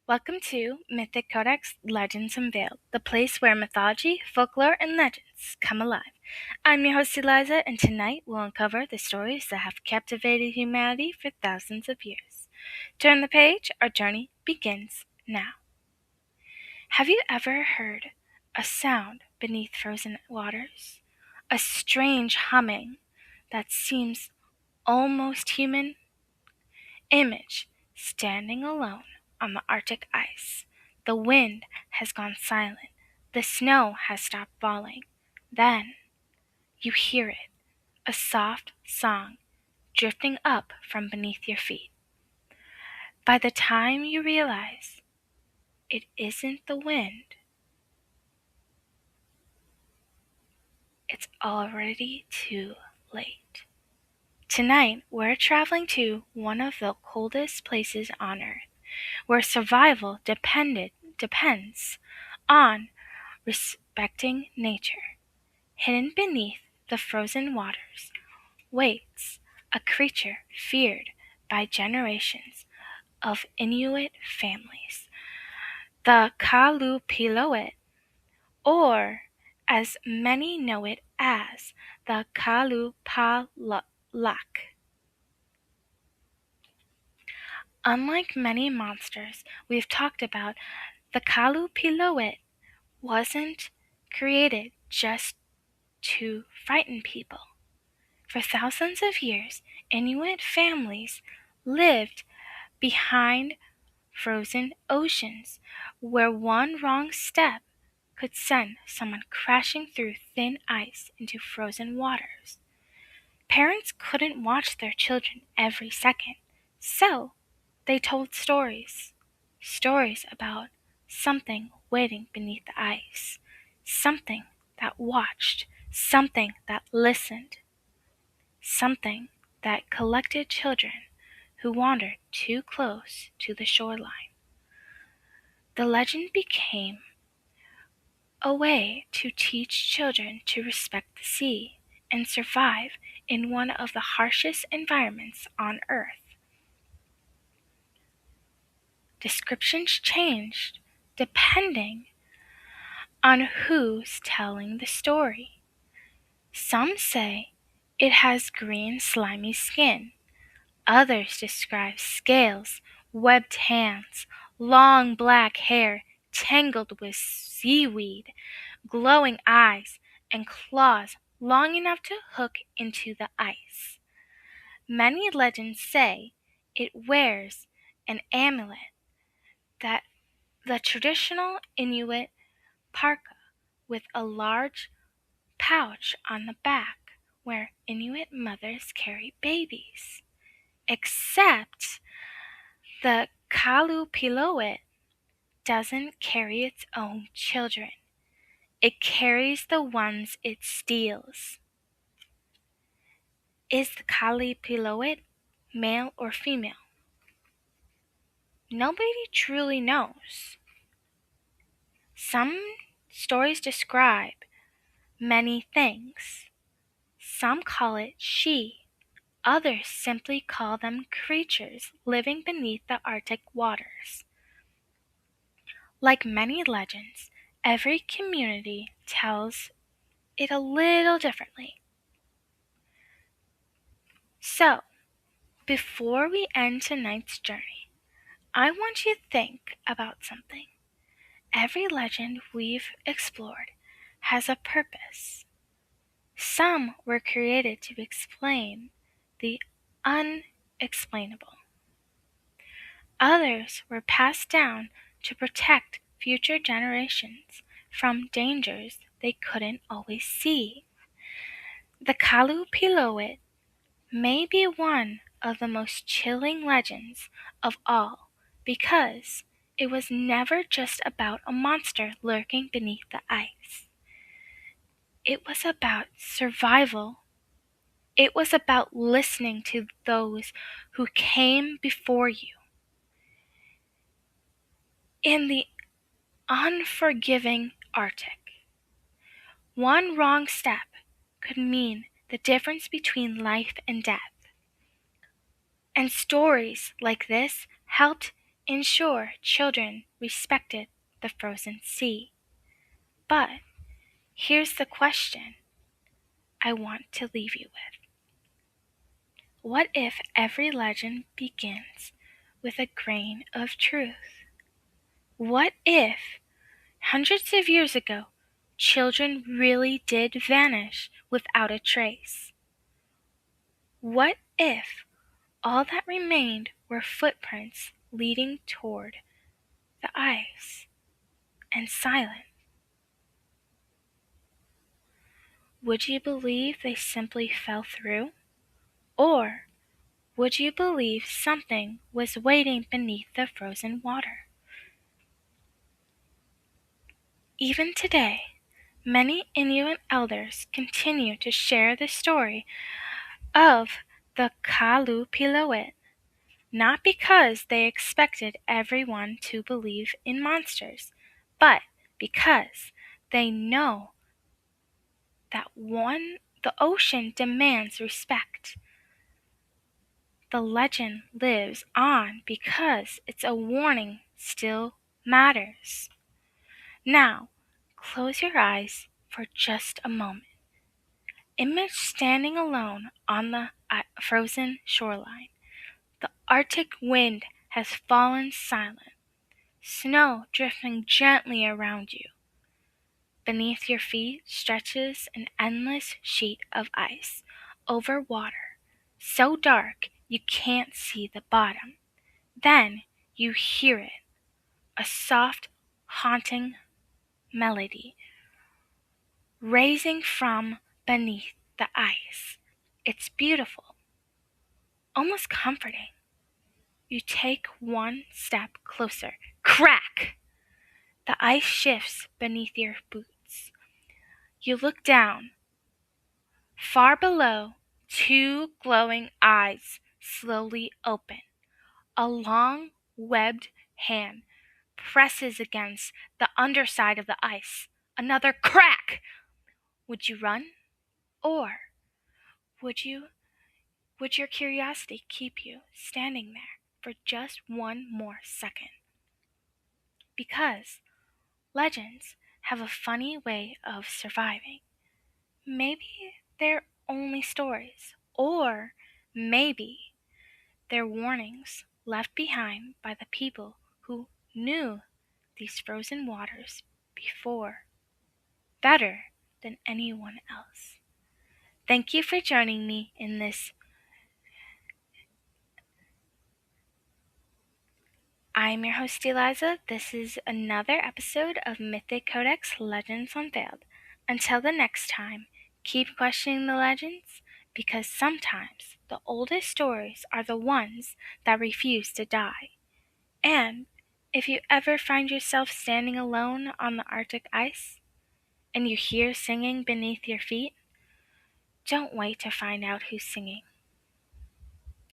Welcome to Mythic Codex Legends Unveiled, the place where mythology, folklore, and legends come alive. I'm your host Eliza, and tonight we'll uncover the stories that have captivated humanity for thousands of years. Turn the page, our journey begins now. Have you ever heard a sound beneath frozen waters? A strange humming that seems almost human? Image standing alone on the Arctic ice. The wind has gone silent. The snow has stopped falling. Then you hear it, a soft song drifting up from beneath your feet. By the time you realize it isn't the wind, it's already too late. Tonight, we're traveling to one of the coldest places on Earth, where survival depends on respecting nature. Hidden beneath the frozen waters waits a creature feared by generations of Inuit families, the Kalupiloit, or as many know it as the Kalupalak. Unlike many monsters we've talked about, the Kalupiloit wasn't created just to frighten people. For thousands of years, Inuit families lived behind frozen oceans, where one wrong step could send someone crashing through thin ice into frozen waters. Parents couldn't watch their children every second, so they told stories. Stories about something waiting beneath the ice, something that watched, something that listened, something that collected children who wandered too close to the shoreline. The legend became a way to teach children to respect the sea and survive in one of the harshest environments on Earth. Descriptions changed depending on who's telling the story. Some say it has green, slimy skin. Others describe scales, webbed hands, long black hair tangled with seaweed, glowing eyes, and claws long enough to hook into the ice. Many legends say it wears an amulet, that the traditional Inuit parka with a large pouch on the back where Inuit mothers carry babies. Except the Kalupiloit doesn't carry its own children. It carries the ones it steals. Is the Kalupiloit male or female? Nobody truly knows. Some stories describe many things. Some call it she. Others simply call them creatures living beneath the Arctic waters. Like many legends, every community tells it a little differently. So, before we end tonight's journey, I want you to think about something. Every legend we've explored has a purpose. Some were created to explain the unexplainable. Others were passed down to protect future generations from dangers they couldn't always see. The Kalupiloit may be one of the most chilling legends of all because it was never just about a monster lurking beneath the ice. It was about survival. It was about listening to those who came before you. In the unforgiving Arctic, one wrong step could mean the difference between life and death. And stories like this helped In shore, children respected the frozen sea. But here's the question I want to leave you with. What if every legend begins with a grain of truth? What if, hundreds of years ago, children really did vanish without a trace? What if all that remained were footprints leading toward the ice and silence? Would you believe they simply fell through? Or would you believe something was waiting beneath the frozen water? Even today, many Inuit elders continue to share the story of the Kalupiloit, not because they expected everyone to believe in monsters, but because they know that the ocean demands respect. The legend lives on because it's a warning still matters. Now, close your eyes for just a moment. Image standing alone on the frozen shoreline. The Arctic wind has fallen silent, snow drifting gently around you. Beneath your feet stretches an endless sheet of ice over water, so dark you can't see the bottom. Then you hear it, a soft, haunting melody rising from beneath the ice. It's beautiful, almost comforting. You take one step closer. Crack! The ice shifts beneath your boots. You look down. Far below, two glowing eyes slowly open. A long, webbed hand presses against the underside of the ice. Another crack! Would you run? Or would your curiosity keep you standing there for just one more second? Because legends have a funny way of surviving. Maybe they're only stories, or maybe they're warnings left behind by the people who knew these frozen waters before better than anyone else. Thank you for joining me in this. I'm your host Eliza. This is another episode of Mythic Codex Legends Unveiled. Until the next time, keep questioning the legends, because sometimes the oldest stories are the ones that refuse to die. And if you ever find yourself standing alone on the Arctic ice, and you hear singing beneath your feet, don't wait to find out who's singing.